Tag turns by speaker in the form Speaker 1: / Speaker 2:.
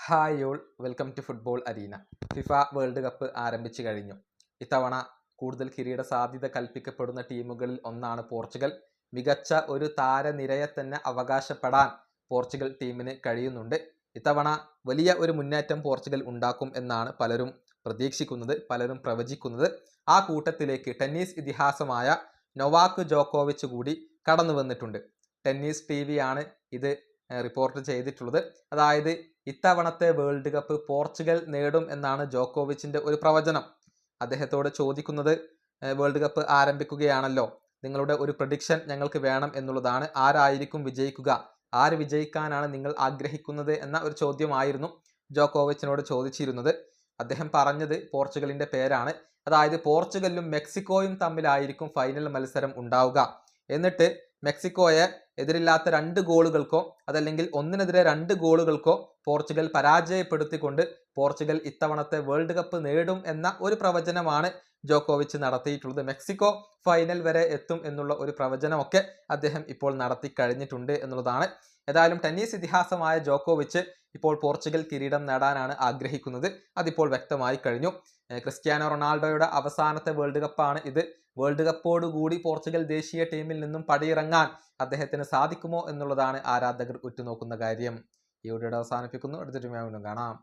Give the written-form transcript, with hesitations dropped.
Speaker 1: Hi all, welcome to football arena. FIFA World Cup ആരംഭിച്ചു കഴിഞ്ഞു. ഇത്തവണ കൂടുതൽ കിരീട സാധ്യത കൽപ്പിക്കപ്പെടുന്ന ടീമുകളിൽ ഒന്നാണ് പോർച്ചുഗൽ. മികച്ച ഒരു താരനിരയെ തന്നെ അവകാശപ്പെടാൻ പോർച്ചുഗൽ ടീമിന് കഴിയുന്നുണ്ട്. ഇത്തവണ വലിയ ഒരു മുന്നേറ്റം പോർച്ചുഗൽ ഉണ്ടാക്കും എന്നാണ് പലരും പ്രതീക്ഷിക്കുന്നത്, പലരും പ്രവചിക്കുന്നത്. ആ കൂട്ടത്തിലേക്ക് ടെന്നീസ് ഇതിഹാസമായ നൊവാക് ജോക്കോവിച്ച് കൂടി കടന്നു വന്നിട്ടുണ്ട്. ടെന്നീസ് TV ആണ് ഇത് റിപ്പോർട്ട് ചെയ്തിട്ടുള്ളത്. അതായത് ഇത്തവണത്തെ വേൾഡ് കപ്പ് പോർച്ചുഗൽ നേടും എന്നാണ് ജോക്കോവിച്ചിന്റെ ഒരു പ്രവചനം. അദ്ദേഹത്തോട് ചോദിക്കുന്നത്, വേൾഡ് കപ്പ് ആരംഭിക്കുകയാണല്ലോ, നിങ്ങളുടെ ഒരു പ്രഡിക്ഷൻ ഞങ്ങൾക്ക് വേണം എന്നുള്ളതാണ്. ആരായിരിക്കും വിജയിക്കുക, ആര് വിജയിക്കാനാണ് നിങ്ങൾ ആഗ്രഹിക്കുന്നത് എന്ന ഒരു ചോദ്യമായിരുന്നു ജോക്കോവിച്ചിനോട് ചോദിച്ചിരുന്നത്. അദ്ദേഹം പറഞ്ഞത് പോർച്ചുഗലിന്റെ പേരാണ്. അതായത് പോർച്ചുഗലും മെക്സിക്കോയും തമ്മിലായിരിക്കും ഫൈനൽ മത്സരം ഉണ്ടാവുക. എന്നിട്ട് മെക്സിക്കോയെ എതിരില്ലാത്ത 2 ഗോളുകൾക്കോ അതല്ലെങ്കിൽ ഒന്നിനെതിരെ 2 ഗോളുകൾക്കോ പോർച്ചുഗൽ പരാജയപ്പെടുത്തിക്കൊണ്ട് പോർച്ചുഗൽ ഇത്തവണത്തെ വേൾഡ് കപ്പ് നേടും എന്ന ഒരു പ്രവചനമാണ് ജോക്കോവിച്ച് നടത്തിയിട്ടുള്ളത്. മെക്സിക്കോ ഫൈനൽ വരെ എത്തും എന്നുള്ള ഒരു പ്രവചനമൊക്കെ അദ്ദേഹം ഇപ്പോൾ നടത്തി കഴിഞ്ഞിട്ടുണ്ട് എന്നുള്ളതാണ്. ഏതായാലും ടെന്നീസ് ഇതിഹാസമായ ജോക്കോവിച്ച് ഇപ്പോൾ പോർച്ചുഗൽ കിരീടം നേടാനാണ് ആഗ്രഹിക്കുന്നത്. അതിപ്പോൾ വ്യക്തമായി കഴിഞ്ഞു. ക്രിസ്ത്യാനോ റൊണാൾഡോയുടെ അവസാനത്തെ വേൾഡ് കപ്പാണ് ഇത്. വേൾഡ് കപ്പോടുകൂടി പോർച്ചുഗൽ ദേശീയ ടീമിൽ നിന്നും പടിയിറങ്ങാൻ അദ്ദേഹത്തിന് സാധിക്കുമോ എന്നുള്ളതാണ് ആരാധകർ ഉറ്റുനോക്കുന്ന കാര്യം. ഈ വീഡിയോ അവസാനിപ്പിക്കുന്നു. അടുത്തൊരു വീഡിയോയിൽ കാണാം.